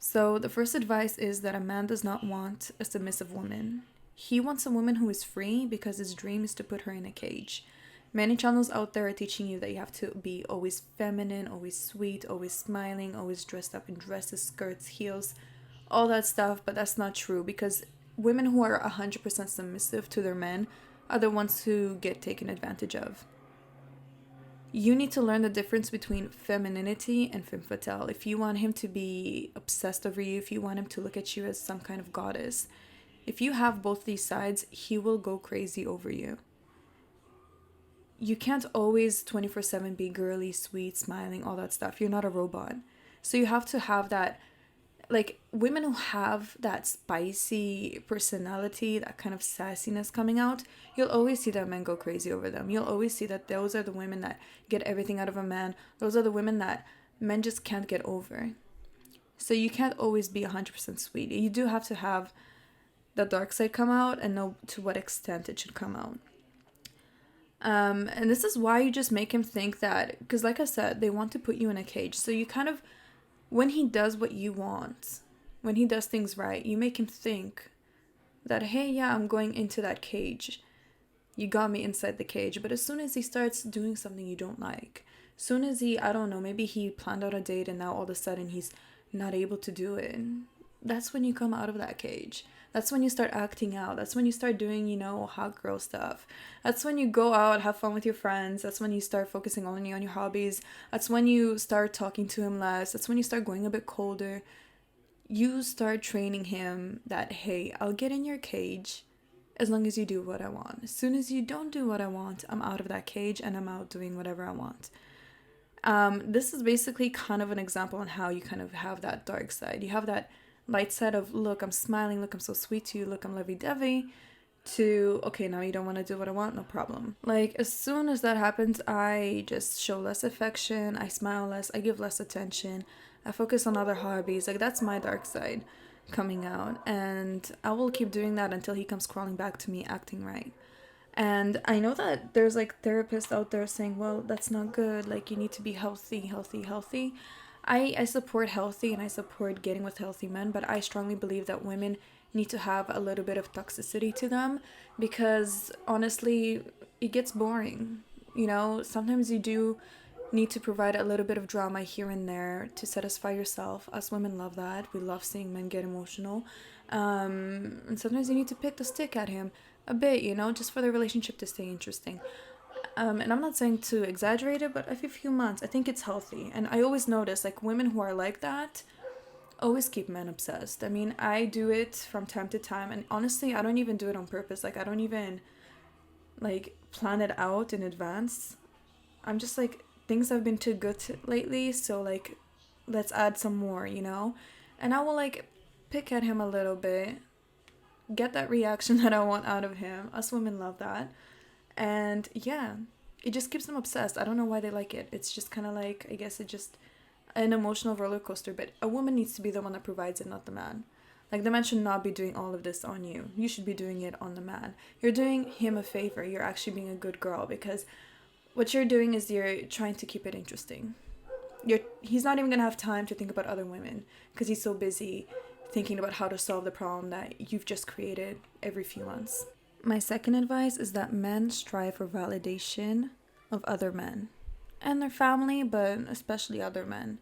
So, the first advice is that a man does not want a submissive woman. He wants a woman who is free because his dream is to put her in a cage. Many channels out there are teaching you that you have to be always feminine, always sweet, always smiling, always dressed up in dresses, skirts, heels, all that stuff, but that's not true because women who are 100% submissive to their men are the ones who get taken advantage of. You need to learn the difference between femininity and femme fatale. If you want him to be obsessed over you, if you want him to look at you as some kind of goddess, if you have both these sides, he will go crazy over you. You can't always 24/7 be girly, sweet, smiling, all that stuff. You're not a robot. So you have to have that, like, women who have that spicy personality, that kind of sassiness coming out, you'll always see that men go crazy over them. You'll always see that those are the women that get everything out of a man. Those are the women that men just can't get over. So you can't always be 100% sweet. You do have to have the dark side come out and know to what extent it should come out. And this is why you just make him think that, because like I said, they want to put you in a cage. So you kind of, when he does what you want, when he does things right, you make him think that, hey, yeah, I'm going into that cage. You got me inside the cage. But as soon as he starts doing something you don't like, soon as he, I don't know, maybe he planned out a date and now all of a sudden he's not able to do it, that's when you come out of that cage. That's when you start acting out. That's when you start doing, hot girl stuff. That's when you go out, have fun with your friends. That's when you start focusing only on your hobbies. That's when you start talking to him less. That's when you start going a bit colder. You start training him that, hey, I'll get in your cage as long as you do what I want. As soon as you don't do what I want, I'm out of that cage and I'm out doing whatever I want. This is basically kind of an example on how you kind of have that dark side. You have that light side of, look, I'm smiling, look, I'm so sweet to you, look, I'm lovey-dovey, to, okay, now you don't want to do what I want, no problem. Like, as soon as that happens, I just show less affection, I smile less, I give less attention, I focus on other hobbies. Like, that's my dark side coming out, and I will keep doing that until he comes crawling back to me acting right. And I know that there's like therapists out there saying, well, that's not good, like you need to be healthy, healthy, healthy. I support healthy and I support getting with healthy men, but I strongly believe that women need to have a little bit of toxicity to them because honestly, it gets boring. Sometimes you do need to provide a little bit of drama here and there to satisfy yourself. Us women love that. We love seeing men get emotional. And sometimes you need to pick the stick at him a bit, just for the relationship to stay interesting. And I'm not saying to exaggerate it, but every few months, I think it's healthy. And I always notice, like, women who are like that always keep men obsessed. I mean, I do it from time to time, and honestly, I don't even do it on purpose. Like, I don't even, like, plan it out in advance. I'm just like, things have been too good lately, so, like, let's add some more, And I will, like, pick at him a little bit, get that reaction that I want out of him. Us women love that. And yeah, it just keeps them obsessed. I don't know why they like it. It's just kind of like, I guess it's just an emotional roller coaster. But a woman needs to be the one that provides it, not the man. Like, the man should not be doing all of this on you. You should be doing it on the man. You're doing him a favor. You're actually being a good girl because what you're doing is you're trying to keep it interesting. He's not even going to have time to think about other women because he's so busy thinking about how to solve the problem that you've just created every few months. My second advice is that men strive for validation of other men and their family, but especially other men.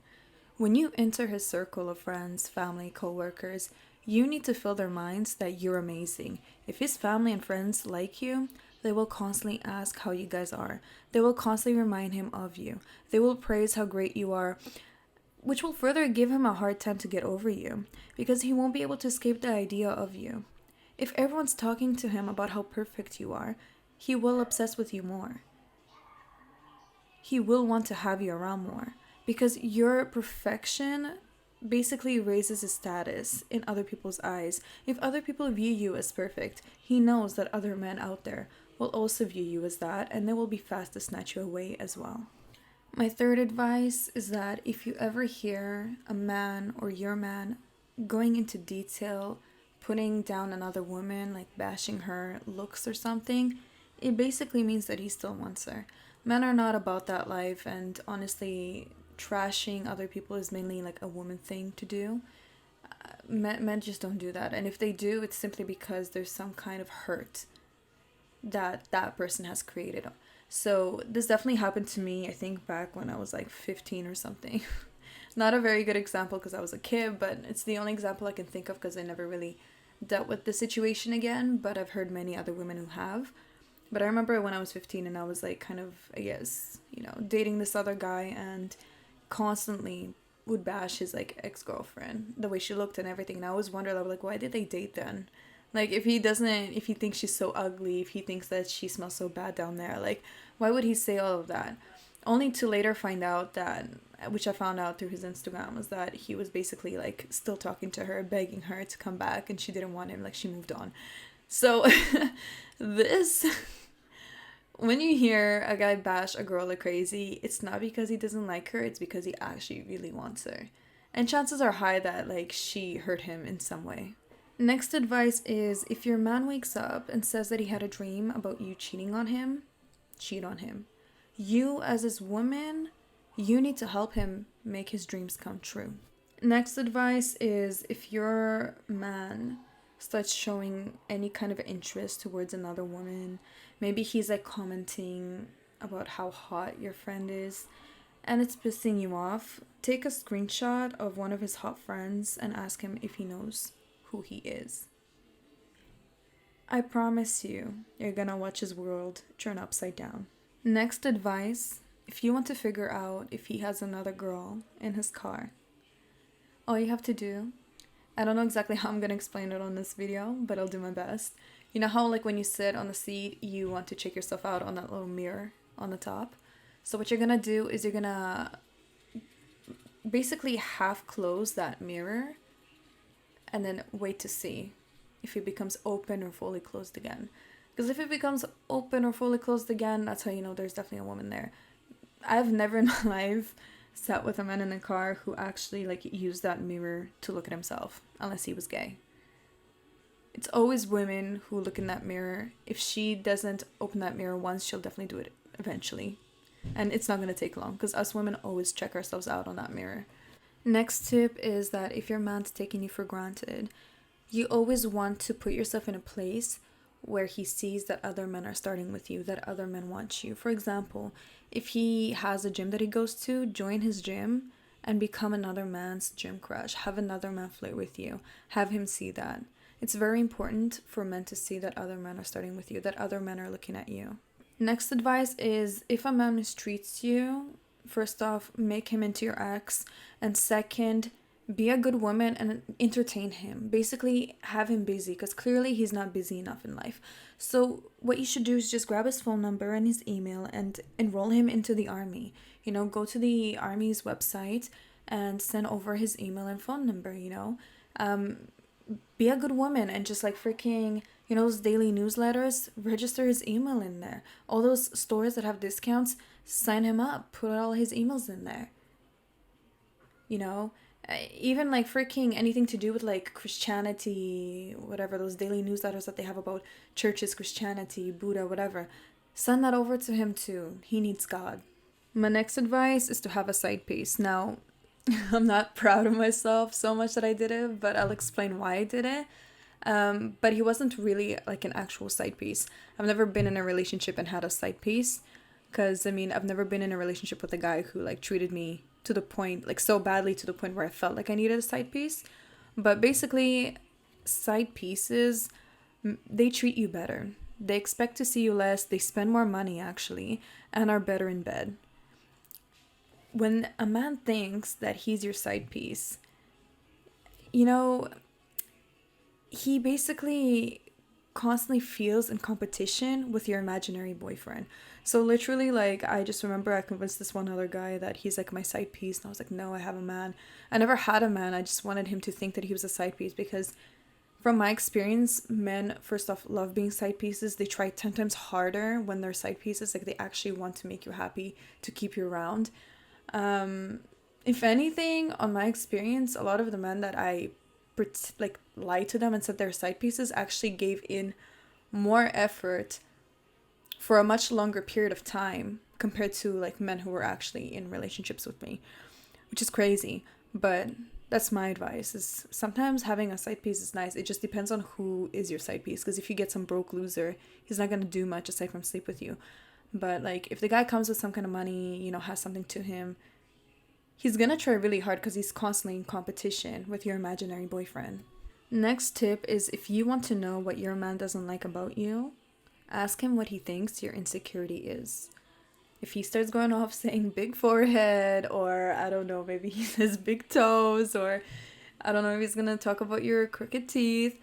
When you enter his circle of friends, family, co-workers, you need to fill their minds that you're amazing. If his family and friends like you, they will constantly ask how you guys are. They will constantly remind him of you. They will praise how great you are, which will further give him a hard time to get over you because he won't be able to escape the idea of you. If everyone's talking to him about how perfect you are, he will obsess with you more. He will want to have you around more because your perfection basically raises his status in other people's eyes. If other people view you as perfect, he knows that other men out there will also view you as that, and they will be fast to snatch you away as well. My third advice is that if you ever hear a man or your man going into detail, putting down another woman, like bashing her looks or something, it basically means that he still wants her. Men are not about that life, and honestly, trashing other people is mainly like a woman thing to do. Men just don't do that. And if they do, it's simply because there's some kind of hurt that that person has created. So this definitely happened to me, I think, back when I was like 15 or something. Not a very good example because I was a kid, but it's the only example I can think of because I never really dealt with the situation again, but I've heard many other women who have. But I remember when I was 15 and I was like kind of, I guess, dating this other guy, and constantly would bash his like ex-girlfriend, the way she looked and everything. And I always wondered, I was like, why did they date then? Like, if he thinks she's so ugly, if he thinks that she smells so bad down there, like, why would he say all of that? Only to later find out that, which I found out through his Instagram, was that he was basically like still talking to her, begging her to come back, and she didn't want him, like she moved on. So this when you hear a guy bash a girl like crazy, it's not because he doesn't like her, it's because he actually really wants her. And chances are high that like she hurt him in some way. Next advice is, if your man wakes up and says that he had a dream about you cheating on him, cheat on him. You as his woman, you need to help him make his dreams come true. Next advice is, if your man starts showing any kind of interest towards another woman, maybe he's like commenting about how hot your friend is and it's pissing you off, take a screenshot of one of his hot friends and ask him if he knows who he is. I promise you're gonna watch his world turn upside down. Next advice, if you want to figure out if he has another girl in his car, all you have to do, I don't know exactly how I'm gonna explain it on this video, but I'll do my best. You know how like when you sit on the seat, you want to check yourself out on that little mirror on the top? So what you're gonna do is you're gonna basically half close that mirror and then wait to see if it becomes open or fully closed again. Because if it becomes open or fully closed again, that's how you know there's definitely a woman there. I've never in my life sat with a man in a car who actually like used that mirror to look at himself, unless he was gay. It's always women who look in that mirror. If she doesn't open that mirror once, she'll definitely do it eventually. And it's not going to take long, because us women always check ourselves out on that mirror. Next tip is that if your man's taking you for granted, you always want to put yourself in a place where he sees that other men are starting with you, that other men want you. For example, if he has a gym that he goes to, join his gym and become another man's gym crush. Have another man flirt with you. Have him see that. It's very important for men to see that other men are starting with you, that other men are looking at you. Next advice is, if a man mistreats you, first off, make him into your ex, and second, be a good woman and entertain him. Basically, have him busy, because clearly he's not busy enough in life. So what you should do is just grab his phone number and his email and enroll him into the army. Go to the army's website and send over his email and phone number, be a good woman and just like freaking, those daily newsletters, register his email in there. All those stores that have discounts, sign him up, put all his emails in there. Even like freaking anything to do with like Christianity, whatever, those daily newsletters that they have about churches, Christianity, Buddha, whatever. Send that over to him too. He needs God. My next advice is to have a side piece. Now, I'm not proud of myself so much that I did it, but I'll explain why I did it. But he wasn't really like an actual side piece. I've never been in a relationship and had a side piece, because I've never been in a relationship with a guy who like treated me to the point, like so badly to the point where I felt like I needed a side piece. But basically, side pieces, they treat you better. They expect to see you less, they spend more money actually, and are better in bed. When a man thinks that he's your side piece, he basically constantly feels in competition with your imaginary boyfriend. So literally, like, I just remember I convinced this one other guy that he's like my side piece, and I was like, no, I have a man. I never had a man. I just wanted him to think that he was a side piece, because from my experience, men, first off, love being side pieces. They try 10 times harder when they're side pieces. Like, they actually want to make you happy, to keep you around. If anything, on my experience, a lot of the men that I lied to them and said they're side pieces actually gave in more effort for a much longer period of time compared to like men who were actually in relationships with me, which is crazy. But That's my advice. Is sometimes having a side piece is nice. It just depends on who is your side piece. Because if you get some broke loser, he's not gonna do much aside from sleep with you. But like if the guy comes with some kind of money, has something to him, he's gonna try really hard because he's constantly in competition with your imaginary boyfriend. Next tip is, if you want to know what your man doesn't like about you, ask him what he thinks your insecurity is. If he starts going off saying big forehead, or I don't know, maybe he says big toes, or I don't know if he's gonna talk about your crooked teeth,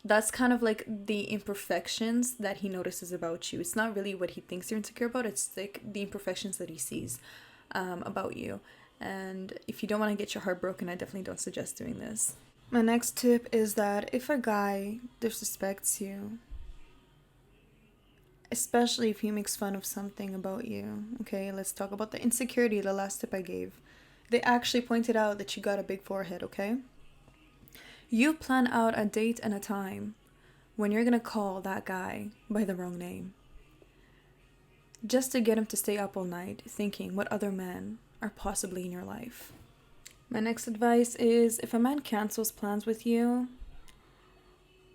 that's kind of like the imperfections that he notices about you. It's not really what he thinks you're insecure about, it's like the imperfections that he sees about you. And if you don't want to get your heart broken, I definitely don't suggest doing this. My next tip is that if a guy disrespects you, especially if he makes fun of something about you, okay, let's talk about the insecurity, the last tip I gave. They actually pointed out that you got a big forehead, okay? You plan out a date and a time when you're gonna call that guy by the wrong name, just to get him to stay up all night thinking what other men are possibly in your life. My next advice is, if a man cancels plans with you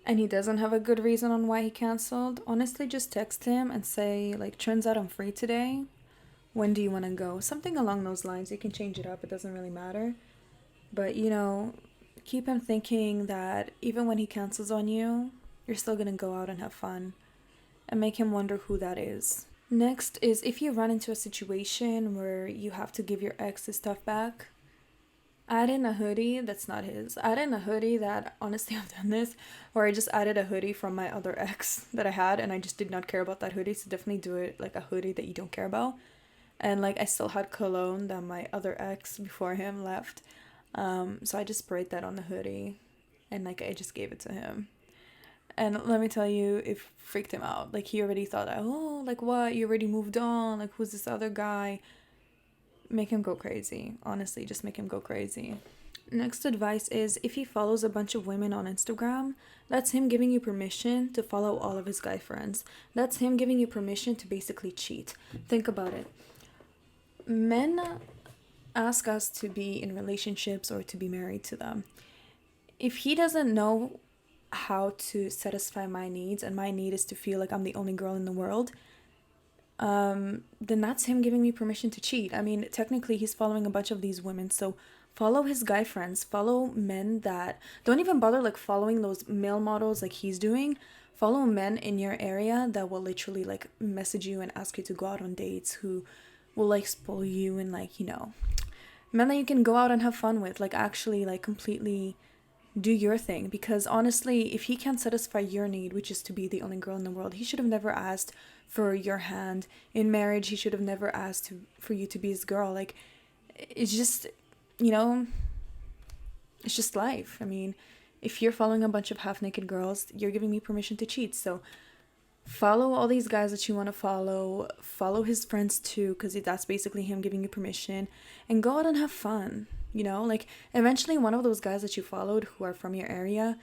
and he doesn't have a good reason on why he canceled, honestly just text him and say, like, turns out I'm free today. When do you want to go? Something along those lines. You can change it up. It doesn't really matter. But, keep him thinking that even when he cancels on you, you're still going to go out and have fun, and make him wonder who that is. Next is, if you run into a situation where you have to give your ex his stuff back, add in a hoodie that's not his. Add in a hoodie that, honestly, I've done this, where I just added a hoodie from my other ex that I had, and I just did not care about that hoodie, so definitely do it like a hoodie that you don't care about. And like I still had cologne that my other ex before him left, so I just sprayed that on the hoodie, and like I just gave it to him. And let me tell you, it freaked him out. Like, he already thought, oh, like, what? You already moved on? Like, who's this other guy? Make him go crazy. Honestly, just make him go crazy. Next advice is, if he follows a bunch of women on Instagram, that's him giving you permission to follow all of his guy friends. That's him giving you permission to basically cheat. Think about it. Men ask us to be in relationships or to be married to them. If he doesn't know how to satisfy my needs, and my need is to feel like I'm the only girl in the world, then that's him giving me permission to cheat. I mean, technically he's following a bunch of these women, so follow his guy friends, follow men that don't even bother like following those male models like he's doing. Follow men in your area that will literally like message you and ask you to go out on dates, who will like spoil you, and like, men that you can go out and have fun with, like actually like completely do your thing. Because honestly, if he can't satisfy your need, which is to be the only girl in the world, he should have never asked for your hand in marriage. He should have never asked for you to be his girl. Like, it's just, it's just life. I mean, if you're following a bunch of half-naked girls, you're giving me permission to cheat. So follow all these guys that you want to follow his friends too, because that's basically him giving you permission, and go out and have fun. Like, eventually one of those guys that you followed who are from your area,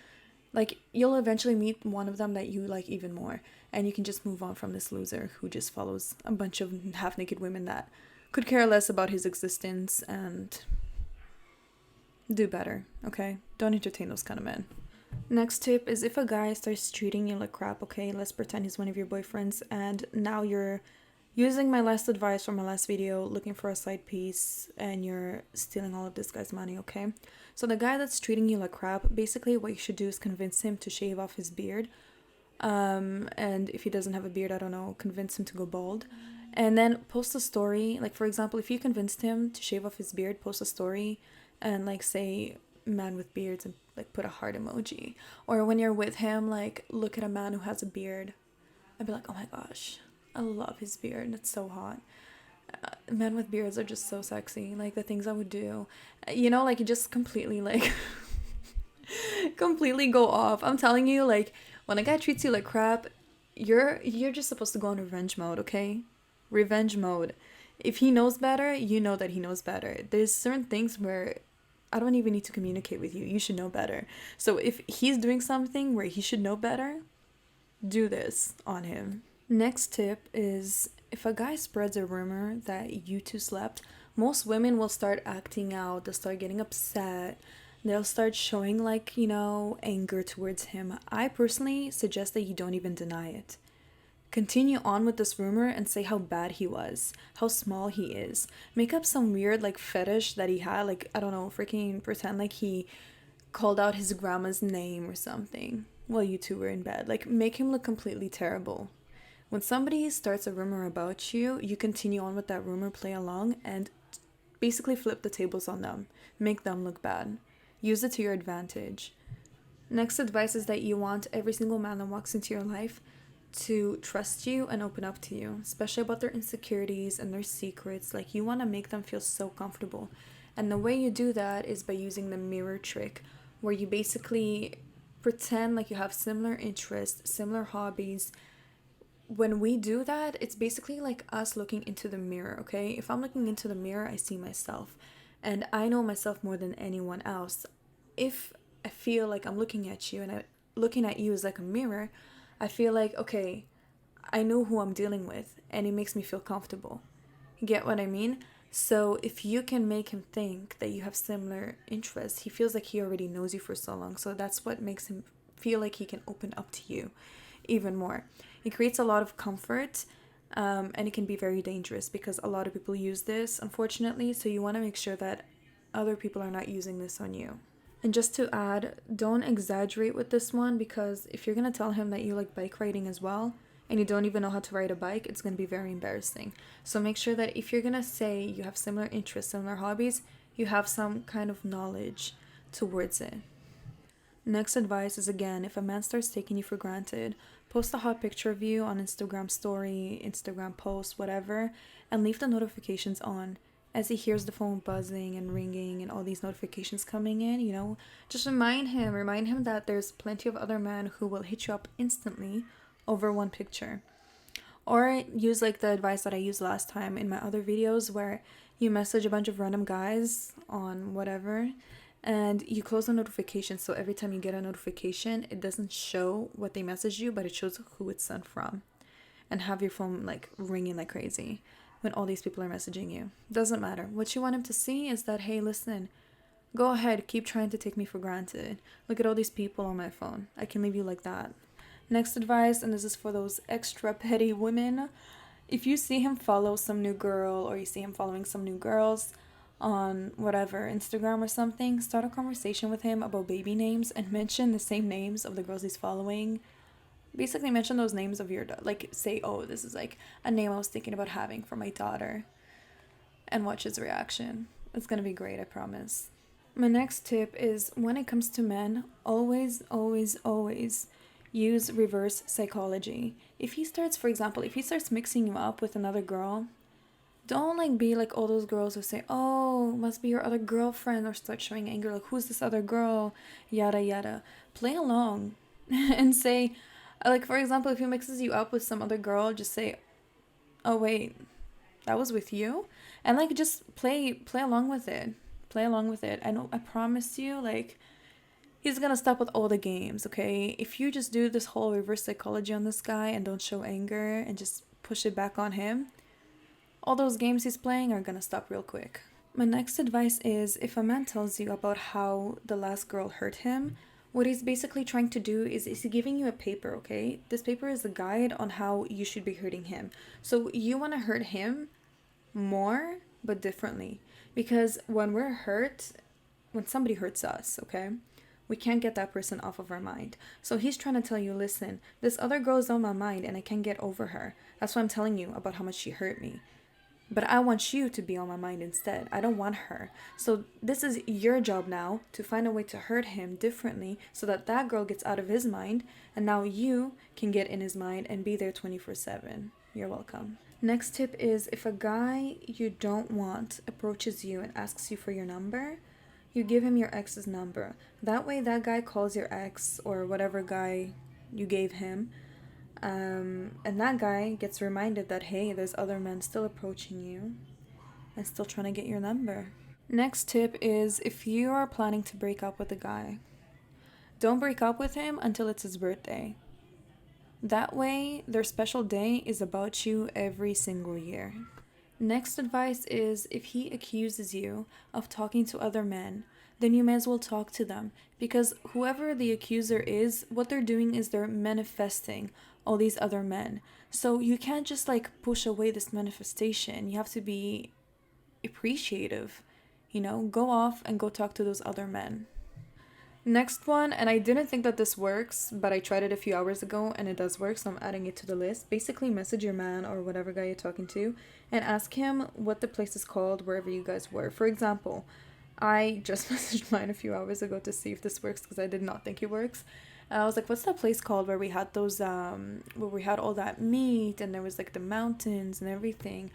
like, you'll eventually meet one of them that you like even more, and you can just move on from this loser who just follows a bunch of half-naked women that could care less about his existence, and do better, okay? Don't entertain those kind of men. Next tip is, if a guy starts treating you like crap, okay, let's pretend he's one of your boyfriends, and now you're using my last advice from my last video, looking for a side piece, and you're stealing all of this guy's money, okay? So the guy that's treating you like crap, basically what you should do is convince him to shave off his beard. And if he doesn't have a beard, I don't know, convince him to go bald. And then post a story. Like, for example, if you convinced him to shave off his beard, post a story and like say man with beards and like put a heart emoji. Or when you're with him, like look at a man who has a beard and be like, oh my gosh, I love his beard. It's so hot. Men with beards are just so sexy. Like, the things I would do, like, you just completely like completely go off. I'm telling you, like, when a guy treats you like crap, you're just supposed to go on revenge mode, okay? Revenge mode. If he knows better, you know that he knows better. There's certain things where I don't even need to communicate with you. You should know better. So if he's doing something where he should know better, do this on him. Next tip is, if a guy spreads a rumor that you two slept, Most women will start acting out, they'll start getting upset, they'll start showing, like, you know, anger towards him. I personally suggest that you don't even deny it. Continue on with this rumor and say how bad he was, how small he is. Make up some weird, like, fetish that he had, like, I don't know, freaking pretend like he called out his grandma's name or something while you two were in bed. Like, make him look completely terrible. When somebody starts a rumor about you, you continue on with that rumor, play along, and basically flip the tables on them. Make them look bad. Use it to your advantage. Next advice is that you want every single man that walks into your life to trust you and open up to you, especially about their insecurities and their secrets. Like, you want to make them feel so comfortable. And the way you do that is by using the mirror trick, where you basically pretend like you have similar interests, similar hobbies. When we do that, it's basically like us looking into the mirror, okay? If I'm looking into the mirror, I see myself. And I know myself more than anyone else. If I feel like I'm looking at you and looking at you is like a mirror, I feel like, okay, I know who I'm dealing with, and it makes me feel comfortable. You get what I mean? So if you can make him think that you have similar interests, he feels like he already knows you for so long. So that's what makes him feel like he can open up to you even more. It creates a lot of comfort, and it can be very dangerous because a lot of people use this, unfortunately. So you want to make sure that other people are not using this on you. And just to add, don't exaggerate with this one, because if you're going to tell him that you like bike riding as well and you don't even know how to ride a bike, it's going to be very embarrassing. So make sure that if you're going to say you have similar interests, similar hobbies, you have some kind of knowledge towards it. Next advice is, again, if a man starts taking you for granted, post a hot picture of you on Instagram story, Instagram post, whatever, and leave the notifications on. As he hears the phone buzzing and ringing and all these notifications coming in, you know, just remind him that there's plenty of other men who will hit you up instantly over one picture. Or use like the advice that I used last time in my other videos, where you message a bunch of random guys on whatever and you close the notification, so every time you get a notification, it doesn't show what they messaged you, but it shows who it's sent from. And have your phone like ringing like crazy when all these people are messaging you. Doesn't matter. What you want him to see is that, hey, listen, go ahead, keep trying to take me for granted. Look at all these people on my phone. I can leave you like that. Next advice, and this is for those extra petty women. If you see him follow some new girl, or you see him following some new girls on whatever, Instagram or something, start a conversation with him about baby names and mention the same names of the girls he's following. Basically mention those names of your like, say, oh, this is like a name I was thinking about having for my daughter, and watch his reaction. It's gonna be great, I promise. My next tip is, when it comes to men, always use reverse psychology. If he starts mixing you up with another girl, don't like be like all those girls who say, oh, must be your other girlfriend, or start showing anger like, who's this other girl, yada yada. Play along and say, like, for example, if he mixes you up with some other girl, just say, oh wait, that was with you? And like, just play along with it. I promise you, like, he's gonna stop with all the games, okay? If you just do this whole reverse psychology on this guy and don't show anger and just push it back on him, all those games he's playing are gonna stop real quick. My next advice is, if a man tells you about how the last girl hurt him, what he's basically trying to do is he's giving you a paper, okay? This paper is a guide on how you should be hurting him. So you want to hurt him more, but differently. Because when we're hurt, when somebody hurts us, okay, we can't get that person off of our mind. So he's trying to tell you, listen, this other girl's on my mind and I can't get over her. That's why I'm telling you about how much she hurt me. But I want you to be on my mind instead. I don't want her. So this is your job now, to find a way to hurt him differently so that that girl gets out of his mind, and now you can get in his mind and be there 24/7. You're welcome. Next tip is, if a guy you don't want approaches you and asks you for your number, you give him your ex's number. That way that guy calls your ex or whatever guy you gave him, and that guy gets reminded that, hey, there's other men still approaching you and still trying to get your number. Next tip is, if you are planning to break up with a guy, don't break up with him until it's his birthday. That way, their special day is about you every single year. Next advice is if he accuses you of talking to other men, then you may as well talk to them, because whoever the accuser is, what they're doing is they're manifesting all these other men. So you can't just like push away this manifestation. You have to be appreciative, go off and go talk to those other men. Next one, and I didn't think that this works, but I tried it a few hours ago and it does work, so I'm adding it to the list. Basically, message your man or whatever guy you're talking to and ask him what the place is called wherever you guys were. For example, I just messaged mine a few hours ago to see if this works because I did not think it works. I was like, what's that place called where we had where we had all that meat and there was like the mountains and everything?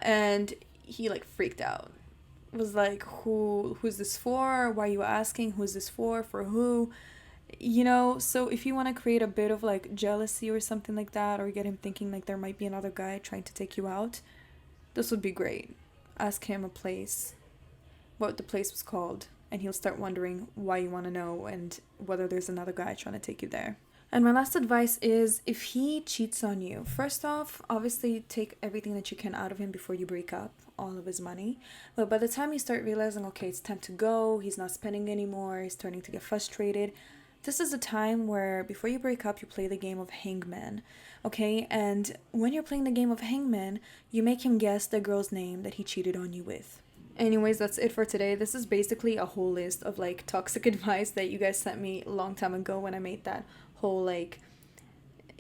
And he like freaked out, was like, who's this for, why are you asking, who's this for who, so if you want to create a bit of like jealousy or something like that, or get him thinking like there might be another guy trying to take you out, this would be great. Ask him what the place was called, and he'll start wondering why you want to know and whether there's another guy trying to take you there. And my last advice is if he cheats on you, first off, obviously take everything that you can out of him before you break up, all of his money. But by the time you start realizing, okay, it's time to go, he's not spending anymore, he's starting to get frustrated, this is a time where before you break up, you play the game of hangman, okay? And when you're playing the game of hangman, you make him guess the girl's name that he cheated on you with. Anyways, that's it for today. This is basically a whole list of like toxic advice that you guys sent me a long time ago when I made that whole like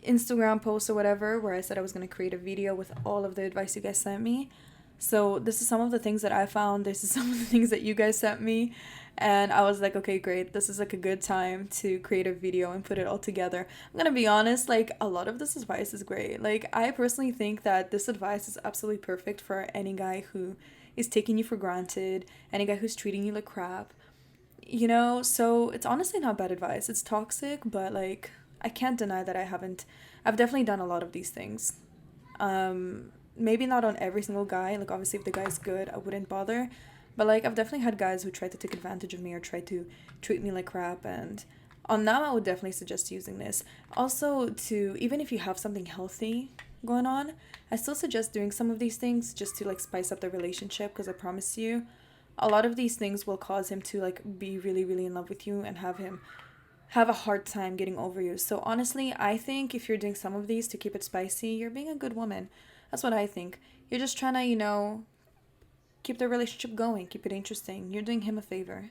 Instagram post or whatever where I said I was going to create a video with all of the advice you guys sent me. So this is some of the things that I found. This is some of the things that you guys sent me. And I was like, okay, great. This is like a good time to create a video and put it all together. I'm going to be honest, like a lot of this advice is great. Like I personally think that this advice is absolutely perfect for any guy who is taking you for granted, any guy who's treating you like crap. So it's honestly not bad advice. It's toxic, but like I can't deny that I've definitely done a lot of these things. Maybe not on every single guy, like obviously if the guy's good I wouldn't bother, but like I've definitely had guys who tried to take advantage of me or tried to treat me like crap, and on that I would definitely suggest using this. Also, to even if you have something healthy going on, I still suggest doing some of these things just to like spice up the relationship, because I promise you a lot of these things will cause him to like be really really in love with you and have a hard time getting over you. So honestly, I think if you're doing some of these to keep it spicy, you're being a good woman. That's what I think. You're just trying to, keep the relationship going, keep it interesting. You're doing him a favor.